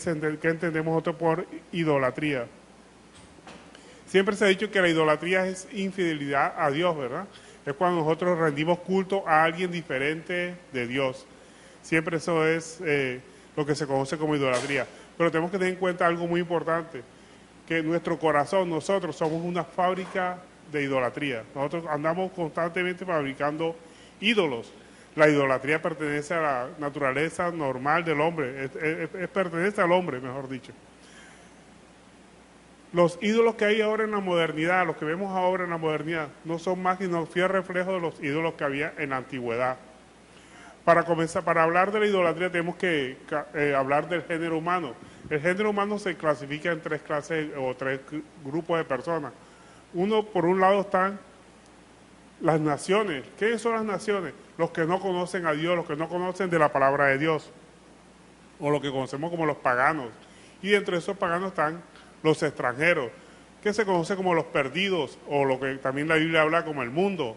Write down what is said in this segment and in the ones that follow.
qué entendemos nosotros por idolatría. Siempre se ha dicho que la idolatría es infidelidad a Dios, ¿verdad? Es cuando nosotros rendimos culto a alguien diferente de Dios. Siempre eso es lo que se conoce como idolatría. Pero tenemos que tener en cuenta algo muy importante, que nuestro corazón, nosotros somos una fábrica de idolatría. Nosotros andamos constantemente fabricando ídolos. La idolatría pertenece a la naturaleza normal del hombre, pertenece al hombre, mejor dicho. Los ídolos que hay ahora en la modernidad, los que vemos ahora en la modernidad, no son más que un fiel reflejo de los ídolos que había en la antigüedad. Para comenzar, para hablar de la idolatría tenemos que hablar del género humano. El género humano se clasifica en tres clases o tres grupos de personas. Por un lado están las naciones. ¿Qué son las naciones? Los que no conocen a Dios, los que no conocen de la palabra de Dios, o lo que conocemos como los paganos. Y dentro de esos paganos están los extranjeros, que se conoce como los perdidos, o lo que también la Biblia habla como el mundo.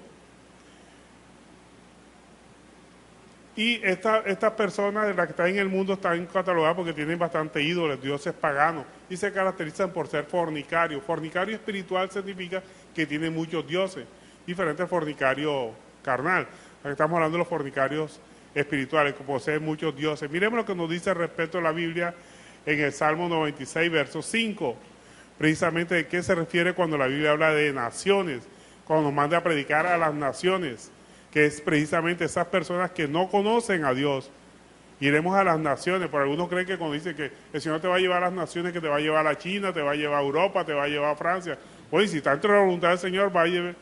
Y estas personas de las que están en el mundo están catalogadas porque tienen bastante ídolos, dioses paganos, y se caracterizan por ser fornicarios. Fornicario espiritual significa que tienen muchos dioses, diferente al fornicario carnal. Aquí estamos hablando de los fornicarios espirituales, que poseen muchos dioses. Miremos lo que nos dice respecto a la Biblia en el Salmo 96, verso 5. Precisamente de qué se refiere cuando la Biblia habla de naciones, cuando nos manda a predicar a las naciones, que es precisamente esas personas que no conocen a Dios. Iremos a las naciones, pero algunos creen que cuando dice que el Señor te va a llevar a las naciones, que te va a llevar a China, te va a llevar a Europa, te va a llevar a Francia. Oye, si está dentro de la voluntad del Señor, va a llevar,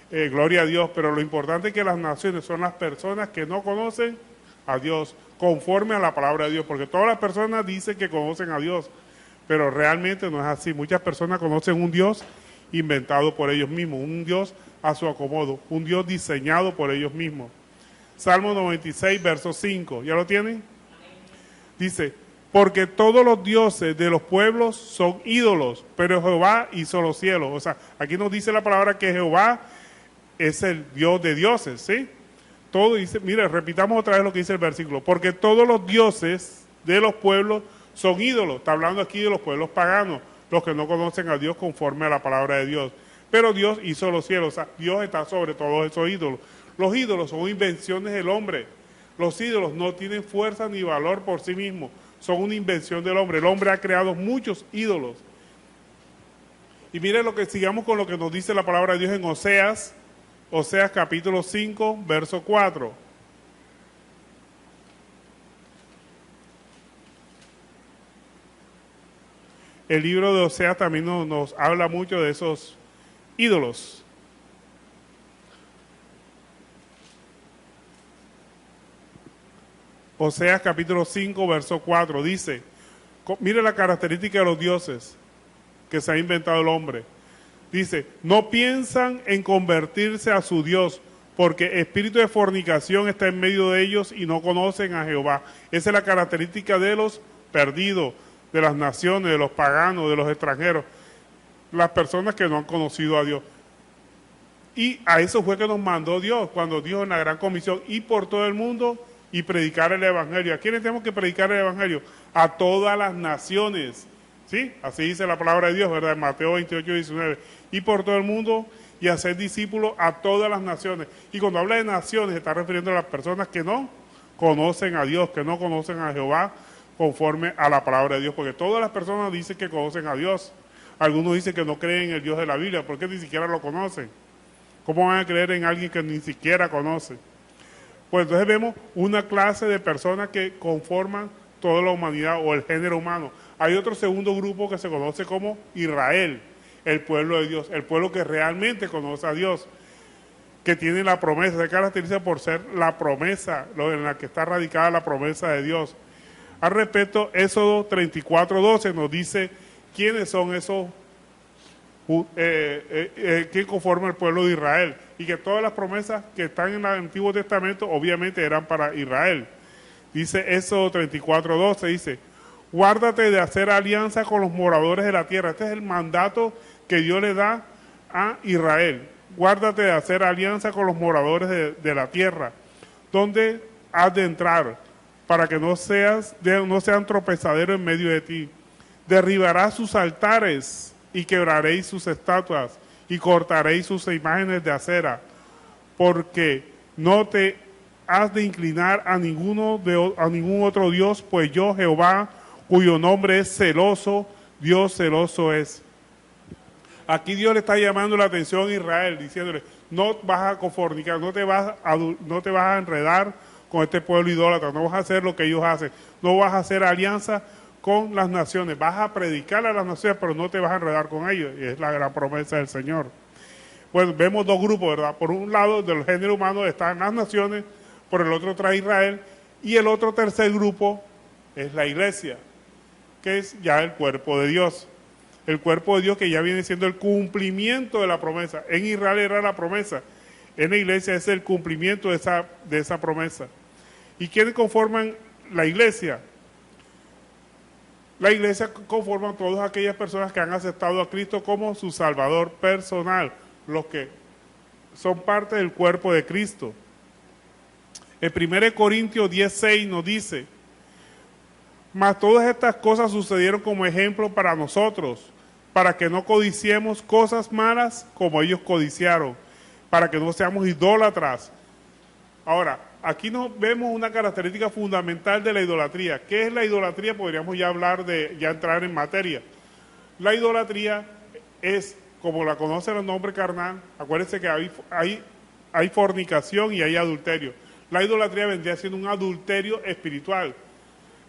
gloria a Dios, pero lo importante es que las naciones son las personas que no conocen a Dios, conforme a la palabra de Dios, porque todas las personas dicen que conocen a Dios, pero realmente no es así. Muchas personas conocen un Dios inventado por ellos mismos, un Dios a su acomodo, un Dios diseñado por ellos mismos. Salmo 96, verso 5, ¿ya lo tienen? Dice, porque todos los dioses de los pueblos son ídolos, pero Jehová hizo los cielos. O sea, aquí nos dice la palabra que Jehová es el Dios de dioses, ¿sí? Todo dice, mire, repitamos otra vez lo que dice el versículo, porque todos los dioses de los pueblos son ídolos. Está hablando aquí de los pueblos paganos, los que no conocen a Dios conforme a la palabra de Dios. Pero Dios hizo los cielos, o sea, Dios está sobre todos esos ídolos. Los ídolos son invenciones del hombre. Los ídolos no tienen fuerza ni valor por sí mismos, son una invención del hombre. El hombre ha creado muchos ídolos. Y mire lo que sigamos con lo que nos dice la palabra de Dios en Oseas capítulo 5, verso 4. El libro de Oseas también nos habla mucho de esos ídolos. Oseas capítulo 5, verso 4 dice, mire la característica de los dioses que se ha inventado el hombre. Dice, no piensan en convertirse a su Dios, porque espíritu de fornicación está en medio de ellos y no conocen a Jehová. Esa es la característica de los perdidos, de las naciones, de los paganos, de los extranjeros, las personas que no han conocido a Dios. Y a eso fue que nos mandó Dios, cuando dijo en la gran comisión, ir por todo el mundo y predicar el evangelio. ¿A quiénes tenemos que predicar el evangelio? A todas las naciones. ¿Sí? Así dice la palabra de Dios, ¿verdad? En Mateo 28, 19. Y por todo el mundo y hacer discípulos a todas las naciones. Y cuando habla de naciones, se está refiriendo a las personas que no conocen a Dios, que no conocen a Jehová conforme a la palabra de Dios. Porque todas las personas dicen que conocen a Dios. Algunos dicen que no creen en el Dios de la Biblia, porque ni siquiera lo conocen. ¿Cómo van a creer en alguien que ni siquiera conoce? Pues entonces vemos una clase de personas que conforman toda la humanidad o el género humano. Hay otro segundo grupo que se conoce como Israel, el pueblo de Dios, el pueblo que realmente conoce a Dios, que tiene la promesa, se caracteriza por ser la promesa, en la que está radicada la promesa de Dios. Al respecto, Éxodo 34:12 nos dice quiénes son esos, quién conforma el pueblo de Israel, y que todas las promesas que están en el Antiguo Testamento obviamente eran para Israel. Dice Éxodo 34:12, dice, guárdate de hacer alianza con los moradores de la tierra. Este es el mandato que Dios le da a Israel. Guárdate de hacer alianza con los moradores de la tierra, donde has de entrar, para que no sean tropezadero en medio de ti. Derribarás sus altares y quebraréis sus estatuas y cortaréis sus imágenes de acera, porque no te has de inclinar a ningún otro Dios, pues yo, Jehová, cuyo nombre es celoso, Dios celoso es. Aquí Dios le está llamando la atención a Israel, diciéndole, no vas a confornicar, no te vas a enredar con este pueblo idólatra, no vas a hacer lo que ellos hacen, no vas a hacer alianza con las naciones, vas a predicar a las naciones, pero no te vas a enredar con ellos, y es la gran promesa del Señor. Pues vemos dos grupos, ¿verdad? Por un lado, del género humano están las naciones, por el otro está Israel, y el otro tercer grupo es la iglesia, que es ya el cuerpo de Dios. El cuerpo de Dios que ya viene siendo el cumplimiento de la promesa. En Israel era la promesa, en la iglesia es el cumplimiento de esa promesa. ¿Y quiénes conforman la iglesia? La iglesia conforman todas aquellas personas que han aceptado a Cristo como su Salvador personal, los que son parte del cuerpo de Cristo. En 1 Corintios 10:6 nos dice, mas todas estas cosas sucedieron como ejemplo para nosotros, para que no codiciemos cosas malas como ellos codiciaron, para que no seamos idólatras. Ahora, aquí nos vemos una característica fundamental de la idolatría. ¿Qué es la idolatría? Podríamos ya entrar en materia. La idolatría es, como la conocen el nombre carnal, acuérdense que hay fornicación y hay adulterio. La idolatría vendría siendo un adulterio espiritual.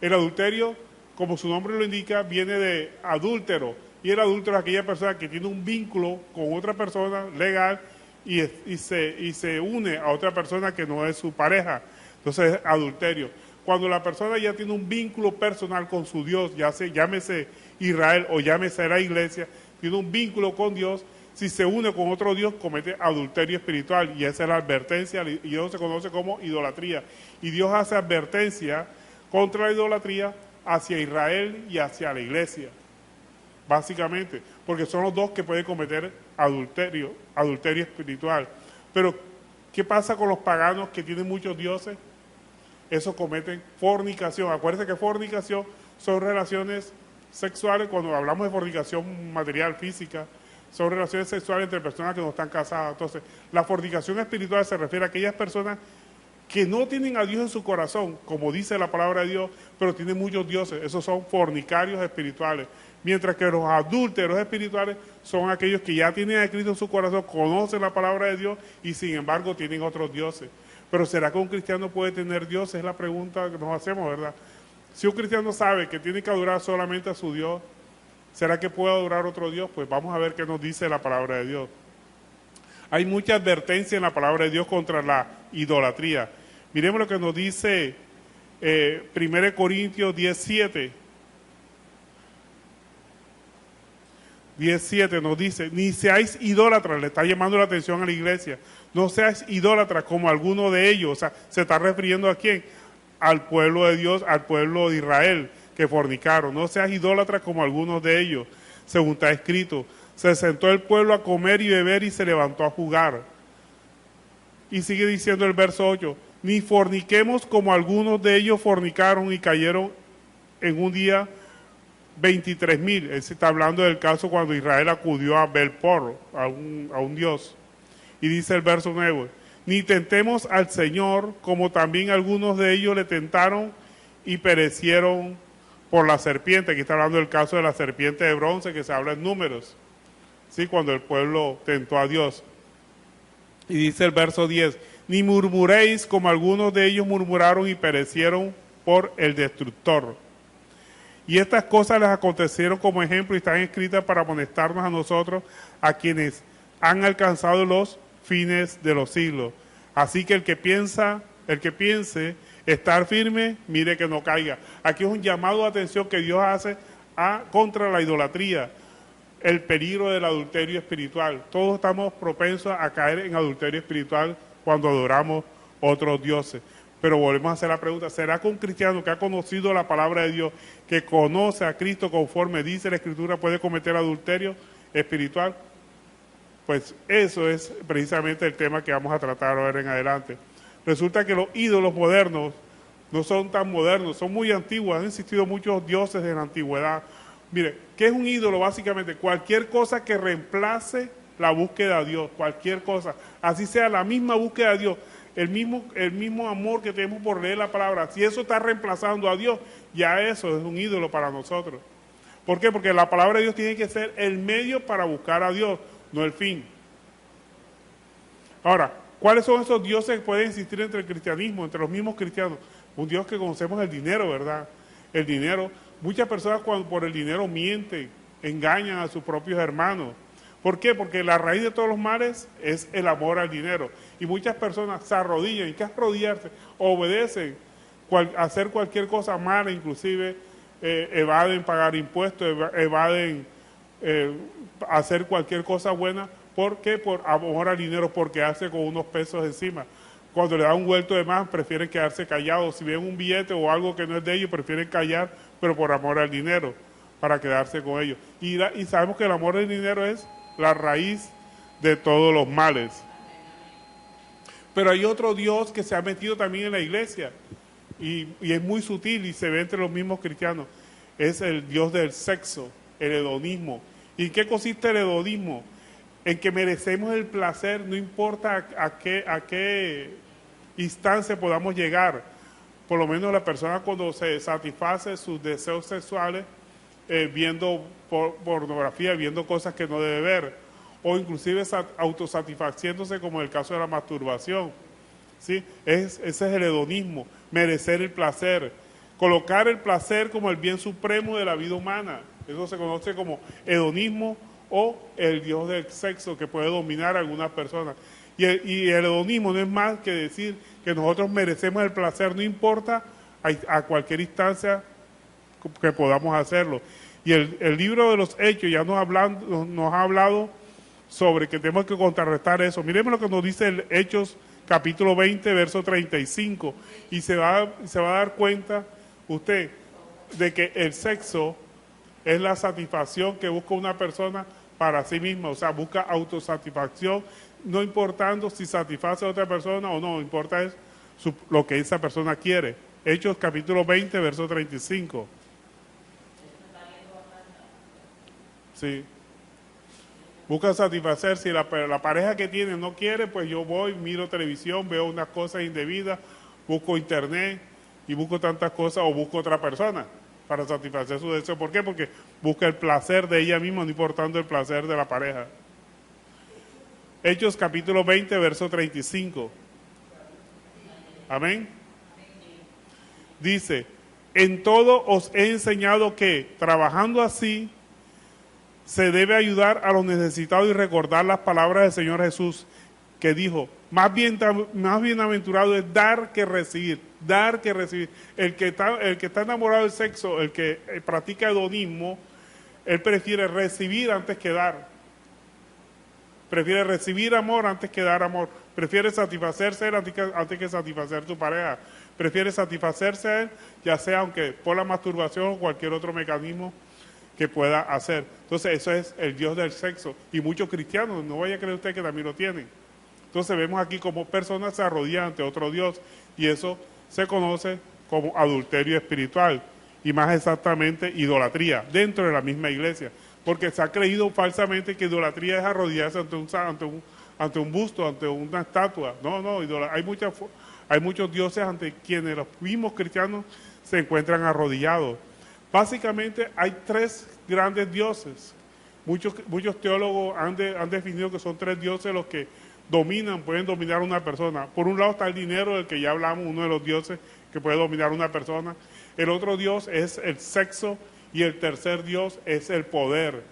El adulterio, como su nombre lo indica, viene de adúltero. Y el adúltero es aquella persona que tiene un vínculo con otra persona legal y se une a otra persona que no es su pareja. Entonces es adulterio. Cuando la persona ya tiene un vínculo personal con su Dios, llámese Israel o llámese la iglesia, tiene un vínculo con Dios, si se une con otro Dios comete adulterio espiritual. Y esa es la advertencia, y eso se conoce como idolatría. Y Dios hace advertencia contra la idolatría hacia Israel y hacia la iglesia, básicamente, porque son los dos que pueden cometer adulterio espiritual. Pero, ¿qué pasa con los paganos que tienen muchos dioses? Esos cometen fornicación. Acuérdense que fornicación son relaciones sexuales, cuando hablamos de fornicación material, física, son relaciones sexuales entre personas que no están casadas. Entonces, la fornicación espiritual se refiere a aquellas personas que no tienen a Dios en su corazón, como dice la palabra de Dios, pero tienen muchos dioses. Esos son fornicarios espirituales. Mientras que los adúlteros espirituales son aquellos que ya tienen a Cristo en su corazón, conocen la palabra de Dios y sin embargo tienen otros dioses. Pero ¿será que un cristiano puede tener dioses? Es la pregunta que nos hacemos, ¿verdad? Si un cristiano sabe que tiene que adorar solamente a su Dios, ¿será que puede adorar otro Dios? Pues vamos a ver qué nos dice la palabra de Dios. Hay mucha advertencia en la palabra de Dios contra la idolatría. Miremos lo que nos dice 1 Corintios 17. 17 nos dice, ni seáis idólatras, le está llamando la atención a la iglesia, no seáis idólatras como alguno de ellos. O sea, se está refiriendo a quién, al pueblo de Dios, al pueblo de Israel, que fornicaron. No seas idólatras como algunos de ellos, según está escrito. Se sentó el pueblo a comer y beber y se levantó a jugar. Y sigue diciendo el verso 8, ni forniquemos como algunos de ellos fornicaron y cayeron en un día 23,000. Él se está hablando del caso cuando Israel acudió a Belpor, a un dios. Y dice el verso 9, ni tentemos al Señor como también algunos de ellos le tentaron y perecieron por la serpiente. Aquí está hablando del caso de la serpiente de bronce que se habla en Números, ¿sí? Cuando el pueblo tentó a Dios. Y dice el verso 10, ni murmuréis como algunos de ellos murmuraron y perecieron por el destructor. Y estas cosas les acontecieron como ejemplo y están escritas para amonestarnos a nosotros, a quienes han alcanzado los fines de los siglos. Así que el que piense estar firme, mire que no caiga. Aquí es un llamado de atención que Dios hace contra la idolatría, el peligro del adulterio espiritual. Todos estamos propensos a caer en adulterio espiritual cuando adoramos otros dioses. Pero volvemos a hacer la pregunta, ¿será que un cristiano que ha conocido la palabra de Dios, que conoce a Cristo conforme dice la Escritura, puede cometer adulterio espiritual? Pues eso es precisamente el tema que vamos a tratar ahora en adelante. Resulta que los ídolos modernos no son tan modernos, son muy antiguos, han existido muchos dioses en la antigüedad. Mire, ¿qué es un ídolo? Básicamente, cualquier cosa que reemplace la búsqueda de Dios, cualquier cosa, así sea la misma búsqueda de Dios, el mismo amor que tenemos por leer la palabra, si eso está reemplazando a Dios, ya eso es un ídolo para nosotros. ¿Por qué? Porque la palabra de Dios tiene que ser el medio para buscar a Dios, no el fin. Ahora, ¿cuáles son esos dioses que pueden existir entre el cristianismo, entre los mismos cristianos? Un Dios que conocemos, el dinero, ¿verdad? El dinero. Muchas personas cuando por el dinero mienten, engañan a sus propios hermanos. ¿Por qué? Porque la raíz de todos los males es el amor al dinero. Y muchas personas se arrodillan. ¿Y qué es arrodillarse? Obedecen hacer cualquier cosa mala, inclusive evaden pagar impuestos, evaden hacer cualquier cosa buena. ¿Por qué? Por amor al dinero, porque hace con unos pesos encima. Cuando le dan un vuelto de más, prefieren quedarse callados. Si ven un billete o algo que no es de ellos, prefieren callar, pero por amor al dinero, para quedarse con ellos. Y sabemos que el amor al dinero es la raíz de todos los males. Pero hay otro Dios que se ha metido también en la iglesia, y es muy sutil y se ve entre los mismos cristianos. Es el Dios del sexo, el hedonismo. ¿Y en qué consiste el hedonismo? En que merecemos el placer, no importa a qué instancia podamos llegar. Por lo menos la persona cuando se satisface sus deseos sexuales viendo pornografía, viendo cosas que no debe ver, o inclusive autosatisfaciéndose, como en el caso de la masturbación. ¿Sí? Ese es el hedonismo, merecer el placer, colocar el placer como el bien supremo de la vida humana. Eso se conoce como hedonismo, o el Dios del sexo, que puede dominar a algunas personas. Y el hedonismo no es más que decir que nosotros merecemos el placer, no importa a cualquier instancia que podamos hacerlo. Y el libro de los Hechos ya nos ha hablado sobre que tenemos que contrarrestar eso. Miremos lo que nos dice el Hechos capítulo 20, verso 35, y se va a dar cuenta usted de que el sexo es la satisfacción que busca una persona para sí misma, o sea, busca autosatisfacción, no importando si satisface a otra persona o no, importa es lo que esa persona quiere. Hechos capítulo 20, verso 35. Sí. Busca satisfacer, si la pareja que tiene no quiere, pues yo voy, miro televisión, veo unas cosas indebidas, busco internet y busco tantas cosas, o busco otra persona para satisfacer su deseo. ¿Por qué? Porque busca el placer de ella misma, no importando el placer de la pareja. Hechos capítulo 20, verso 35. Amén. Dice, en todo os he enseñado que, trabajando así, se debe ayudar a los necesitados y recordar las palabras del Señor Jesús, que dijo, más bienaventurado es dar que recibir, dar que recibir. El que está enamorado del sexo, el que practica hedonismo, él prefiere recibir antes que dar. Prefiere recibir amor antes que dar amor. Prefiere satisfacerse él antes que satisfacer tu pareja. Prefiere satisfacerse él, ya sea aunque por la masturbación o cualquier otro mecanismo que pueda hacer. Entonces eso es el Dios del sexo. Y muchos cristianos, no vaya a creer usted que también lo tienen. Entonces vemos aquí como personas se arrodillan ante otro Dios, y eso se conoce como adulterio espiritual, y más exactamente idolatría, dentro de la misma iglesia. Porque se ha creído falsamente que idolatría es arrodillarse ante un busto, ante una estatua. No, hay muchos dioses ante quienes los mismos cristianos se encuentran arrodillados. Básicamente hay tres grandes dioses. Muchos teólogos han definido que son tres dioses los que pueden dominar a una persona. Por un lado está el dinero, del que ya hablamos, uno de los dioses que puede dominar a una persona. El otro dios es el sexo, y el tercer dios es el poder.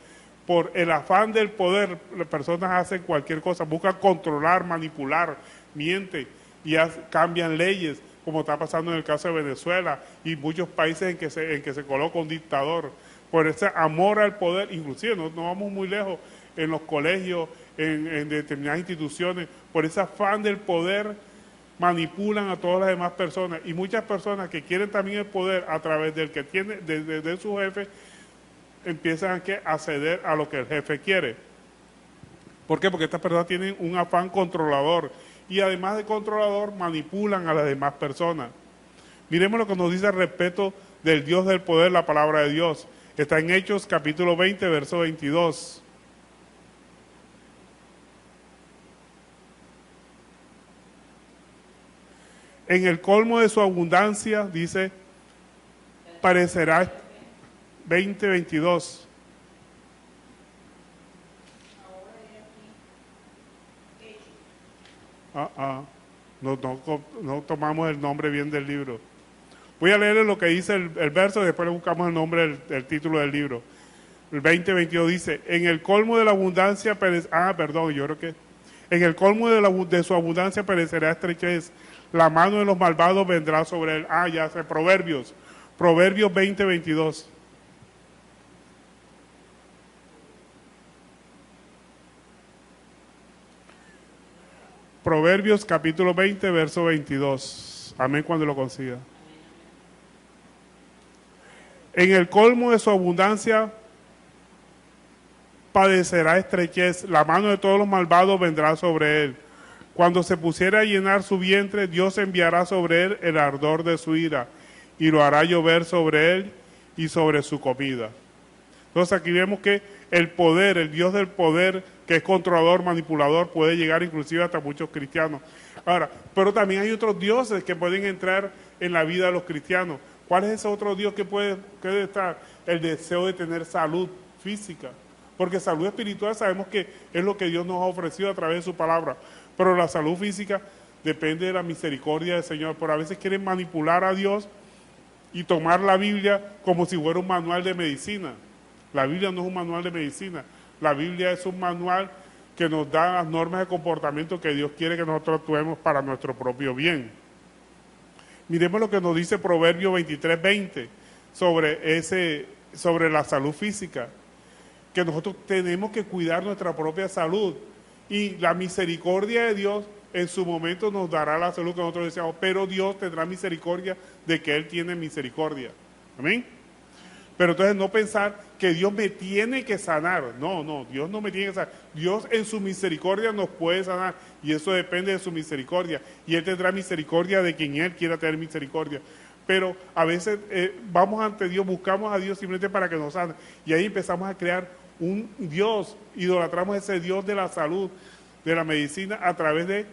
Por el afán del poder, las personas hacen cualquier cosa, buscan controlar, manipular, mienten y cambian leyes, como está pasando en el caso de Venezuela y muchos países en que se coloca un dictador. Por ese amor al poder, inclusive no vamos muy lejos, en los colegios, en determinadas instituciones, por ese afán del poder manipulan a todas las demás personas, y muchas personas que quieren también el poder a través del que tiene, de su jefe, empiezan a ceder a lo que el jefe quiere. ¿Por qué? Porque estas personas tienen un afán controlador, y además de controlador manipulan a las demás personas. Miremos lo que nos dice al respecto del Dios del poder, la palabra de Dios. Está en Hechos capítulo 20, verso 22. En el colmo de su abundancia, dice, parecerá 20:22. No tomamos el nombre bien del libro. Voy a leer lo que dice el verso y después le buscamos el nombre, el título del libro. El 20:22 dice, en el colmo de la abundancia, yo creo que en el colmo de su abundancia perecerá estrechez, la mano de los malvados vendrá sobre él. Ya sé, Proverbios 20:22. Proverbios capítulo 20, verso 22. Amén cuando lo consiga. En el colmo de su abundancia padecerá estrechez, la mano de todos los malvados vendrá sobre él. Cuando se pusiera a llenar su vientre, Dios enviará sobre él el ardor de su ira y lo hará llover sobre él y sobre su comida. Entonces aquí vemos que el poder, el Dios del poder, que es controlador, manipulador, puede llegar inclusive hasta muchos cristianos. Ahora, pero también hay otros dioses que pueden entrar en la vida de los cristianos. ¿Cuál es ese otro Dios que puede estar? El deseo de tener salud física. Porque salud espiritual sabemos que es lo que Dios nos ha ofrecido a través de su palabra. Pero la salud física depende de la misericordia del Señor. Pero a veces quieren manipular a Dios y tomar la Biblia como si fuera un manual de medicina. La Biblia no es un manual de medicina. La Biblia es un manual que nos da las normas de comportamiento que Dios quiere que nosotros actuemos para nuestro propio bien. Miremos lo que nos dice Proverbio 23:20 sobre la salud física. Que nosotros tenemos que cuidar nuestra propia salud. Y la misericordia de Dios en su momento nos dará la salud que nosotros deseamos, pero Dios tendrá misericordia de que Él tiene misericordia. Amén. Pero entonces no pensar que Dios me tiene que sanar. No, Dios no me tiene que sanar. Dios en su misericordia nos puede sanar y eso depende de su misericordia. Y Él tendrá misericordia de quien Él quiera tener misericordia. Pero a veces vamos ante Dios, buscamos a Dios simplemente para que nos sane. Y ahí empezamos a crear un Dios, idolatramos ese Dios de la salud, de la medicina, a través de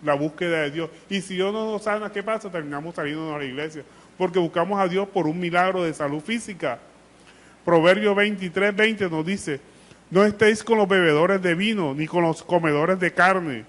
la búsqueda de Dios. Y si Dios no nos sana, ¿qué pasa? Terminamos saliendo de la iglesia. Porque buscamos a Dios por un milagro de salud física. Proverbio 23:20 nos dice, no estéis con los bebedores de vino, ni con los comedores de carne,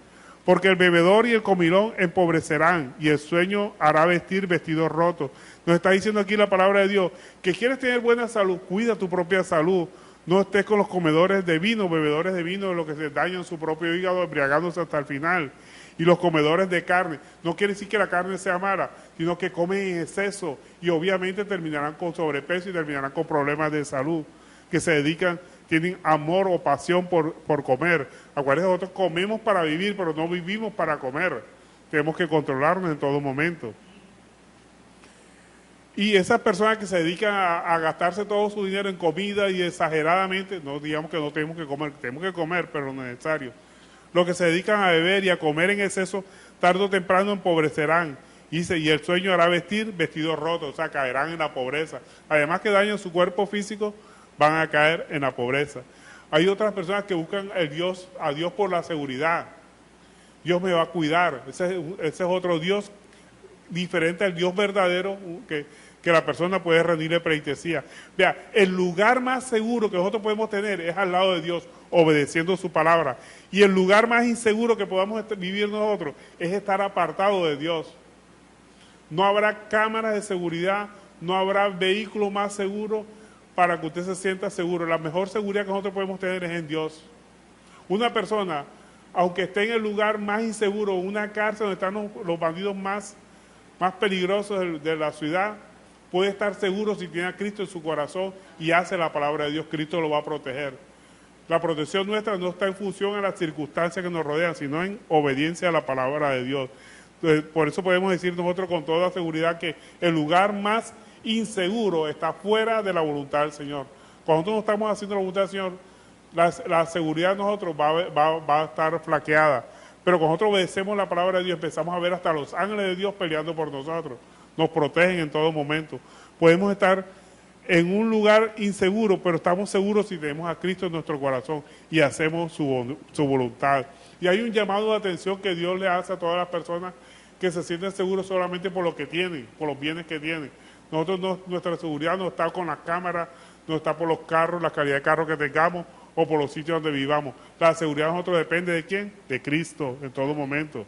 porque el bebedor y el comilón empobrecerán, y el sueño hará vestir vestidos rotos. Nos está diciendo aquí la palabra de Dios, que quieres tener buena salud, cuida tu propia salud. No estés con los comedores de vino, bebedores de vino, de lo que se dañan su propio hígado, embriagándose hasta el final. Y los comedores de carne. No quiere decir que la carne sea mala, sino que comen en exceso y obviamente terminarán con sobrepeso y terminarán con problemas de salud, que se dedican, tienen amor o pasión por comer. Acuérdense, nosotros comemos para vivir, pero no vivimos para comer. Tenemos que controlarnos en todo momento. Y esas personas que se dedican a gastarse todo su dinero en comida y exageradamente, no digamos que no tenemos que comer, pero lo necesario. Los que se dedican a beber y a comer en exceso, tarde o temprano empobrecerán. Y el sueño hará vestir vestidos rotos, o sea, caerán en la pobreza. Además que dañan su cuerpo físico, van a caer en la pobreza. Hay otras personas que buscan a Dios por la seguridad. Dios me va a cuidar. Ese es otro Dios diferente al Dios verdadero que la persona puede rendirle pleitesía. Vea, el lugar más seguro que nosotros podemos tener es al lado de Dios, obedeciendo su palabra. Y el lugar más inseguro que podamos vivir nosotros es estar apartado de Dios. No habrá cámaras de seguridad, no habrá vehículo más seguro para que usted se sienta seguro. La mejor seguridad que nosotros podemos tener es en Dios. Una persona, aunque esté en el lugar más inseguro, una cárcel donde están los bandidos más peligrosos de la ciudad, puede estar seguro si tiene a Cristo en su corazón y hace la palabra de Dios. Cristo lo va a proteger. La protección nuestra no está en función a las circunstancias que nos rodean, sino en obediencia a la palabra de Dios. Entonces, por eso podemos decir nosotros con toda seguridad que el lugar más inseguro está fuera de la voluntad del Señor. Cuando nosotros no estamos haciendo la voluntad del Señor, la seguridad de nosotros va a estar flaqueada. Pero cuando nosotros obedecemos la palabra de Dios, empezamos a ver hasta los ángeles de Dios peleando por nosotros. nos protegen en todo momento. Podemos estar en un lugar inseguro, pero estamos seguros si tenemos a Cristo en nuestro corazón y hacemos su voluntad. Y hay un llamado de atención que Dios le hace a todas las personas que se sienten seguros solamente por lo que tienen, por los bienes que tienen. Nuestra seguridad no está con las cámaras, no está por los carros, la calidad de carro que tengamos o por los sitios donde vivamos. La seguridad de nosotros depende ¿de quién? De Cristo en todo momento.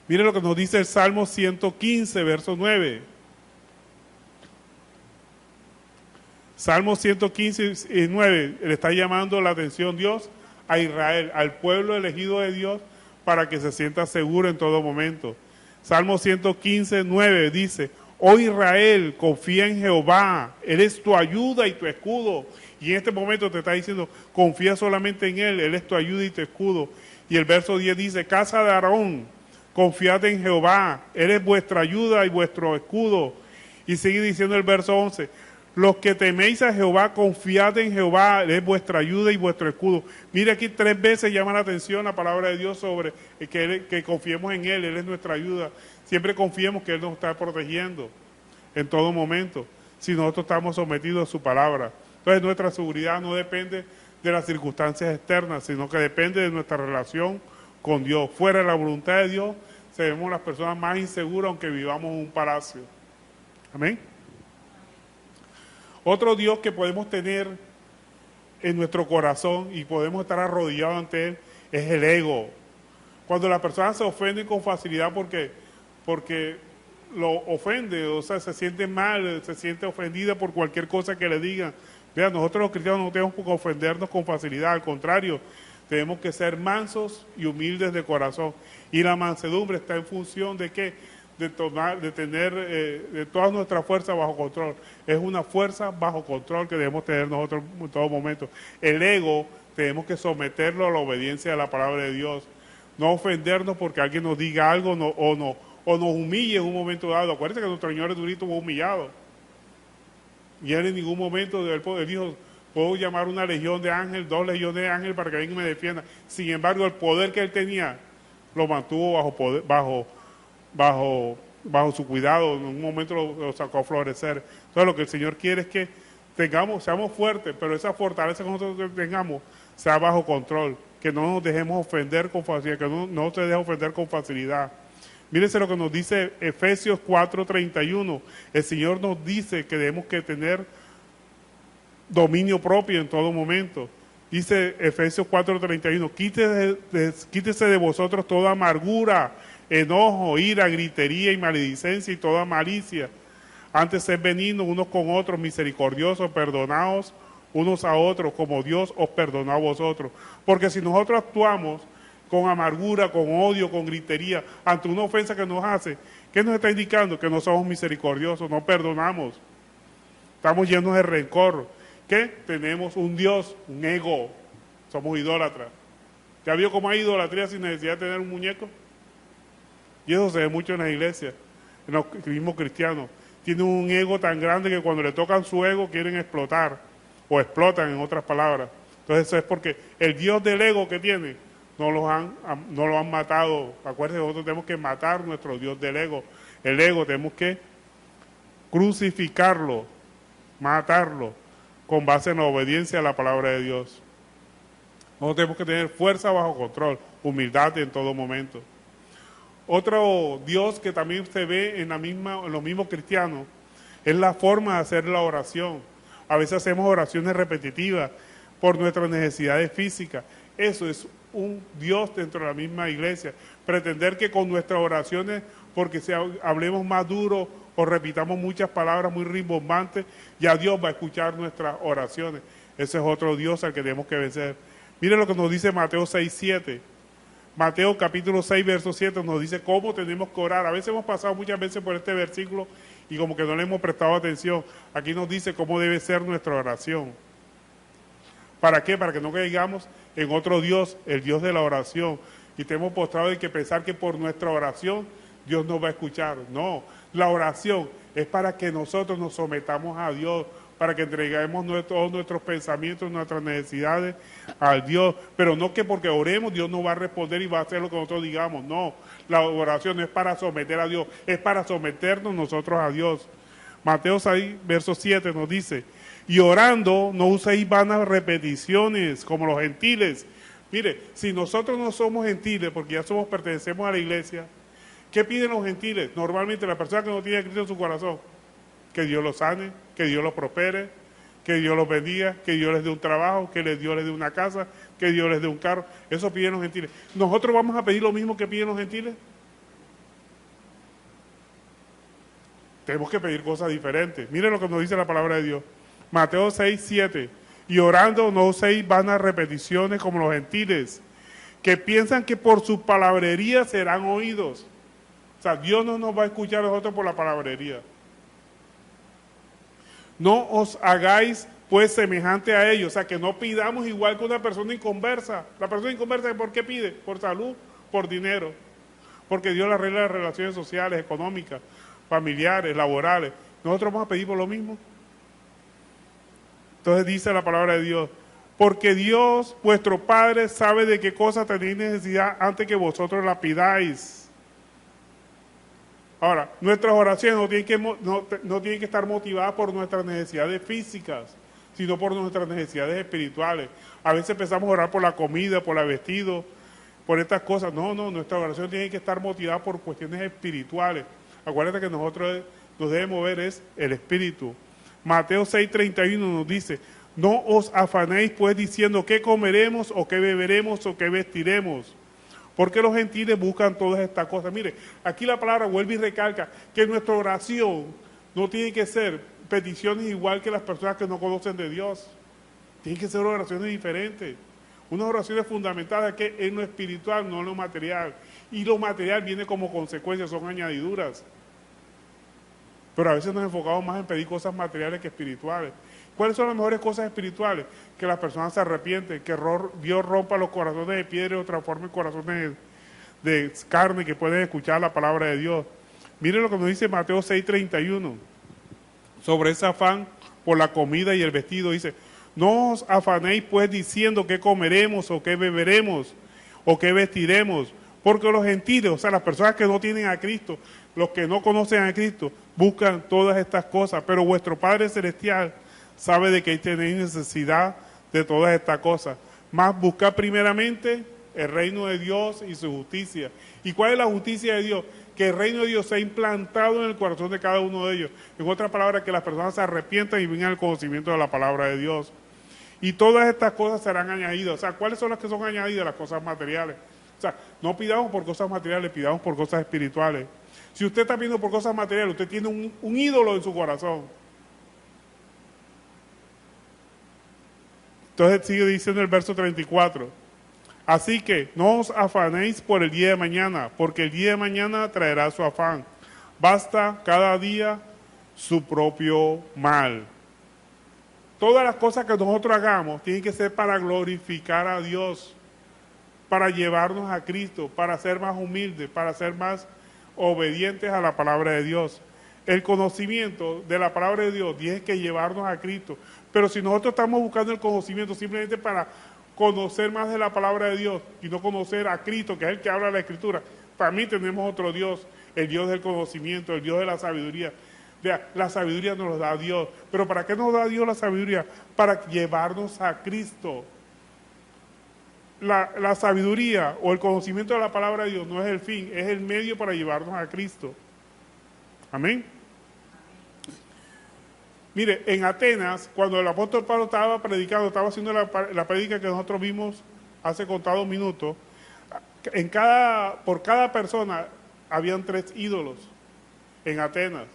Mire lo que nos dice el Salmo 115, verso 9. Salmo 115 y 9, le está llamando la atención Dios a Israel, al pueblo elegido de Dios, para que se sienta seguro en todo momento. Salmo 115, 9 dice: oh Israel, confía en Jehová, Él es tu ayuda y tu escudo. Y en este momento te está diciendo, confía solamente en Él, Él es tu ayuda y tu escudo. Y el verso 10 dice: casa de Aarón, confiad en Jehová, Él es vuestra ayuda y vuestro escudo. Y sigue diciendo el verso 11: los que teméis a Jehová, confiad en Jehová, Él es vuestra ayuda y vuestro escudo. Mire, aquí 3 veces llama la atención la palabra de Dios sobre que confiemos en Él, Él es nuestra ayuda. Siempre confiemos que Él nos está protegiendo en todo momento, si nosotros estamos sometidos a su palabra. Entonces nuestra seguridad no depende de las circunstancias externas, sino que depende de nuestra relación con Dios. Fuera de la voluntad de Dios, seremos las personas más inseguras aunque vivamos en un palacio. Amén. Otro Dios que podemos tener en nuestro corazón y podemos estar arrodillados ante Él es el ego. Cuando las personas se ofenden con facilidad porque lo ofende, o sea, se siente mal, se siente ofendida por cualquier cosa que le digan. Vean, nosotros los cristianos no tenemos que ofendernos con facilidad, al contrario, tenemos que ser mansos y humildes de corazón. Y la mansedumbre está en función de ¿qué? De tener de toda nuestra fuerza bajo control. Es una fuerza bajo control que debemos tener nosotros en todo momento. El ego tenemos que someterlo a la obediencia de la palabra de Dios. No ofendernos porque alguien nos diga algo o nos humille en un momento dado. Acuérdense que nuestro Señor Jesucristo fue humillado. Y Él en ningún momento Él dijo: puedo llamar una legión de ángeles, 2 legiones de ángeles para que vengan y me defiendan. Sin embargo, el poder que Él tenía lo mantuvo bajo su cuidado. En un momento lo sacó a florecer. Entonces lo que el Señor quiere es que seamos fuertes, pero esa fortaleza que nosotros tengamos sea bajo control, que no nos dejemos ofender con facilidad, que no se deje ofender con facilidad. Mírense lo que nos dice Efesios 4:31. El Señor nos dice que debemos que tener dominio propio en todo momento. Dice Efesios 4:31, quítese de vosotros toda amargura, enojo, ira, gritería y maledicencia y toda malicia. Antes sed benignos unos con otros, misericordiosos, perdonaos unos a otros, como Dios os perdonó a vosotros. Porque si nosotros actuamos con amargura, con odio, con gritería, ante una ofensa que nos hace, ¿qué nos está indicando? Que no somos misericordiosos, no perdonamos. Estamos llenos de rencor. ¿Qué? Tenemos un Dios, un ego. Somos idólatras. ¿Ya vio cómo hay idolatría sin necesidad de tener un muñeco? Y eso se ve mucho en las iglesias, en los mismos cristianos. Tienen un ego tan grande que cuando le tocan su ego quieren explotar, o explotan en otras palabras. Entonces eso es porque el Dios del ego que tiene, no lo han matado. Acuérdense, nosotros tenemos que matar nuestro Dios del ego. El ego tenemos que crucificarlo, matarlo, con base en la obediencia a la palabra de Dios. Nosotros tenemos que tener fuerza bajo control, humildad en todo momento. Otro Dios que también se ve en los mismos cristianos es la forma de hacer la oración. A veces hacemos oraciones repetitivas por nuestras necesidades físicas. Eso es un Dios dentro de la misma iglesia. Pretender que con nuestras oraciones, porque hablemos más duro o repitamos muchas palabras muy rimbombantes, ya Dios va a escuchar nuestras oraciones. Ese es otro Dios al que tenemos que vencer. Miren lo que nos dice Mateo 6:7. Mateo capítulo 6, verso 7 nos dice cómo tenemos que orar. A veces hemos pasado muchas veces por este versículo y como que no le hemos prestado atención. Aquí nos dice cómo debe ser nuestra oración. ¿Para qué? Para que no caigamos en otro Dios, el Dios de la oración. Y tenemos postrado de que pensar que por nuestra oración Dios nos va a escuchar. No, la oración es para que nosotros nos sometamos a Dios para que entreguemos todos nuestros pensamientos, nuestras necesidades al Dios. Pero no que porque oremos Dios no va a responder y va a hacer lo que nosotros digamos. No, la oración no es para someter a Dios, es para someternos nosotros a Dios. Mateo 6, verso 7 nos dice, y orando no uséis vanas repeticiones como los gentiles. Mire, si nosotros no somos gentiles, porque ya pertenecemos a la iglesia, ¿qué piden los gentiles? Normalmente la persona que no tiene a Cristo en su corazón, que Dios los sane, que Dios los prospere, que Dios los bendiga, que Dios les dé un trabajo, que Dios les dé una casa, que Dios les dé un carro. Eso piden los gentiles. ¿Nosotros vamos a pedir lo mismo que piden los gentiles? Tenemos que pedir cosas diferentes. Miren lo que nos dice la palabra de Dios. Mateo 6, 7. Y orando no uséis vanas repeticiones como los gentiles, que piensan que por su palabrería serán oídos. O sea, Dios no nos va a escuchar a nosotros por la palabrería. No os hagáis pues semejante a ellos. O sea, que no pidamos igual que una persona inconversa. La persona inconversa, ¿por qué pide? Por salud, por dinero. Porque Dios le arregla las relaciones sociales, económicas, familiares, laborales. Nosotros vamos a pedir por lo mismo. Entonces dice la palabra de Dios, porque Dios, vuestro Padre, sabe de qué cosa tenéis necesidad antes que vosotros la pidáis. Ahora, nuestras oraciones no tienen que estar motivadas por nuestras necesidades físicas, sino por nuestras necesidades espirituales. A veces empezamos a orar por la comida, por el vestido, por estas cosas. No, nuestra oración tiene que estar motivada por cuestiones espirituales. Acuérdate que nosotros nos debe mover es el espíritu. Mateo 6:31 nos dice, no os afanéis pues diciendo qué comeremos o qué beberemos o qué vestiremos, porque los gentiles buscan todas estas cosas. Mire, aquí la palabra vuelve y recalca que nuestra oración no tiene que ser peticiones igual que las personas que no conocen de Dios. Tienen que ser oraciones diferentes. Unas oraciones fundamentadas que en lo espiritual, no en lo material. Y lo material viene como consecuencia, son añadiduras. Pero a veces nos enfocamos más en pedir cosas materiales que espirituales. ¿Cuáles son las mejores cosas espirituales? Que las personas se arrepienten, que Dios rompa los corazones de piedra y los transforme en corazones de carne que pueden escuchar la palabra de Dios. Miren lo que nos dice Mateo 6:31. Sobre ese afán por la comida y el vestido, dice, no os afanéis pues diciendo qué comeremos o qué beberemos o qué vestiremos, porque los gentiles, o sea, las personas que no tienen a Cristo, los que no conocen a Cristo, buscan todas estas cosas, pero vuestro Padre Celestial sabe de que tenéis necesidad de todas estas cosas. Más buscad primeramente el reino de Dios y su justicia. ¿Y cuál es la justicia de Dios? Que el reino de Dios sea implantado en el corazón de cada uno de ellos. En otras palabras, que las personas se arrepientan y vengan al conocimiento de la palabra de Dios. Y todas estas cosas serán añadidas. O sea, ¿cuáles son las que son añadidas? Las cosas materiales. O sea, no pidamos por cosas materiales, pidamos por cosas espirituales. Si usted está pidiendo por cosas materiales, usted tiene un ídolo en su corazón. Entonces sigue diciendo el verso 34. Así que no os afanéis por el día de mañana, porque el día de mañana traerá su afán. Basta cada día su propio mal. Todas las cosas que nosotros hagamos tienen que ser para glorificar a Dios, para llevarnos a Cristo, para ser más humildes, para ser más obedientes a la palabra de Dios. El conocimiento de la palabra de Dios tiene que llevarnos a Cristo. Pero si nosotros estamos buscando el conocimiento simplemente para conocer más de la palabra de Dios y no conocer a Cristo, que es el que habla la Escritura, para mí tenemos otro Dios, el Dios del conocimiento, el Dios de la sabiduría. Vea, la sabiduría nos la da Dios. ¿Pero para qué nos da Dios la sabiduría? Para llevarnos a Cristo. La sabiduría o el conocimiento de la palabra de Dios no es el fin, es el medio para llevarnos a Cristo. Amén. Mire, en Atenas, cuando el apóstol Pablo estaba predicando, estaba haciendo la predica que nosotros vimos hace contados minutos, por cada persona habían 3 ídolos en Atenas.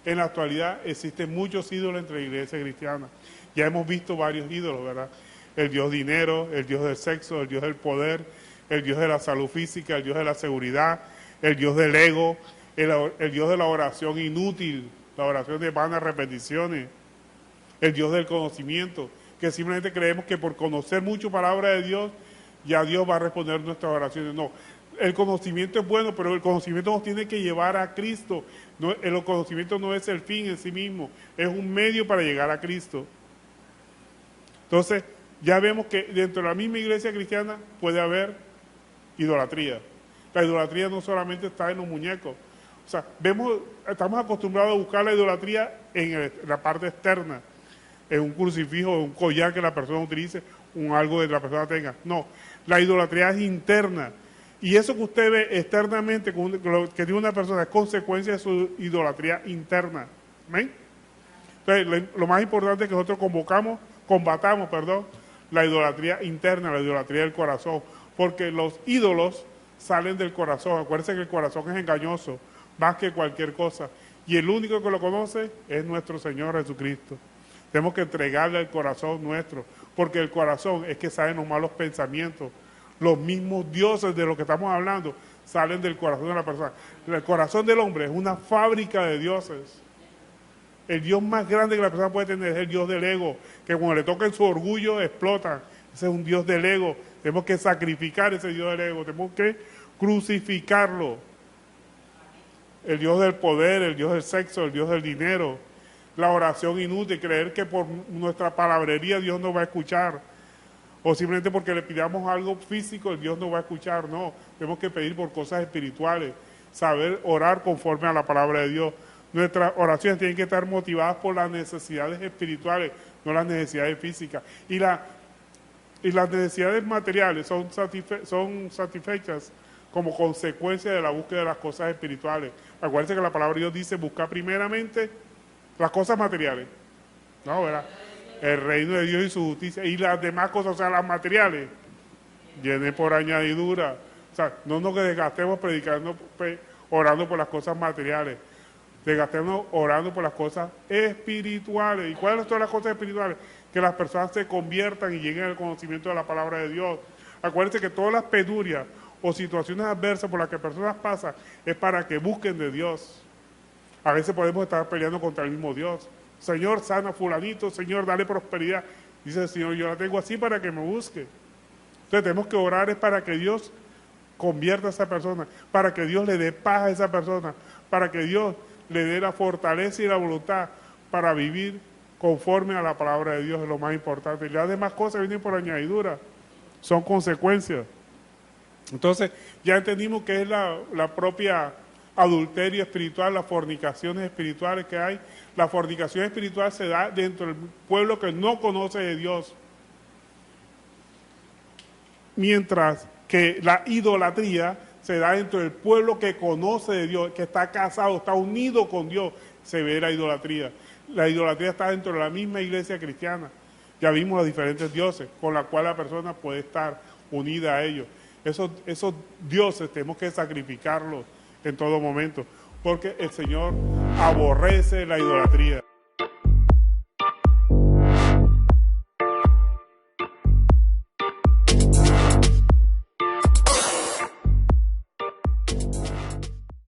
En la actualidad existen muchos ídolos entre la iglesia cristiana. Ya hemos visto varios ídolos, ¿verdad? El Dios dinero, el Dios del sexo, el Dios del poder, el Dios de la salud física, el Dios de la seguridad, el Dios del ego, el Dios de la oración inútil, la oración de vanas repeticiones, el Dios del conocimiento, que simplemente creemos que por conocer mucho palabra de Dios, ya Dios va a responder nuestras oraciones. No, el conocimiento es bueno, pero el conocimiento nos tiene que llevar a Cristo. No, el conocimiento no es el fin en sí mismo, es un medio para llegar a Cristo. Entonces, ya vemos que dentro de la misma iglesia cristiana puede haber idolatría. La idolatría no solamente está en los muñecos. O sea, estamos acostumbrados a buscar la idolatría en la parte externa, en un crucifijo, en un collar que la persona utilice, algo que la persona tenga. No, la idolatría es interna. Y eso que usted ve externamente, que tiene una persona, es consecuencia de su idolatría interna. ¿Ven? Entonces, lo más importante es que nosotros combatamos, la idolatría interna, la idolatría del corazón, porque los ídolos salen del corazón. Acuérdense que el corazón es engañoso, más que cualquier cosa. Y el único que lo conoce es nuestro Señor Jesucristo. Tenemos que entregarle el corazón nuestro, porque el corazón es que salen los malos pensamientos. Los mismos dioses de los que estamos hablando salen del corazón de la persona. El corazón del hombre es una fábrica de dioses. El Dios más grande que la persona puede tener es el Dios del ego, que cuando le toca en su orgullo explota. Ese es un Dios del ego. Tenemos que sacrificar ese Dios del ego, tenemos que crucificarlo. El Dios del poder, el Dios del sexo, el Dios del dinero, la oración inútil, creer que por nuestra palabrería Dios nos va a escuchar, o simplemente porque le pidamos algo físico Dios nos va a escuchar. No, tenemos que pedir por cosas espirituales, saber orar conforme a la palabra de Dios. Nuestras oraciones tienen que estar motivadas por las necesidades espirituales, no las necesidades físicas. Y las necesidades materiales son satisfechas como consecuencia de la búsqueda de las cosas espirituales. Acuérdense que la palabra de Dios dice buscar primeramente las cosas materiales, ¿no? ¿Verdad? El reino de Dios y su justicia, y las demás cosas, o sea, las materiales, vienen por añadidura. O sea, no nos desgastemos predicando, orando por las cosas materiales, desgastemos orando por las cosas espirituales. ¿Y cuáles son todas las cosas espirituales? Que las personas se conviertan y lleguen al conocimiento de la palabra de Dios. Acuérdense que todas las penurias o situaciones adversas por las que personas pasan es para que busquen de Dios. A veces podemos estar peleando contra el mismo Dios. Señor, sana fulanito, Señor, dale prosperidad. Dice el Señor, yo la tengo así para que me busque. Entonces tenemos que orar es para que Dios convierta a esa persona, para que Dios le dé paz a esa persona, para que Dios le dé la fortaleza y la voluntad para vivir conforme a la palabra de Dios, es lo más importante. Y las demás cosas vienen por añadidura, son consecuencias. Entonces ya entendimos que es la propia adulterio espiritual, las fornicaciones espirituales que hay. La fornicación espiritual se da dentro del pueblo que no conoce de Dios. Mientras que la idolatría se da dentro del pueblo que conoce de Dios, que está casado, está unido con Dios, se ve la idolatría. La idolatría está dentro de la misma iglesia cristiana. Ya vimos los diferentes dioses con los cuales la persona puede estar unida a ellos. Esos dioses tenemos que sacrificarlos en todo momento, porque el Señor aborrece la idolatría.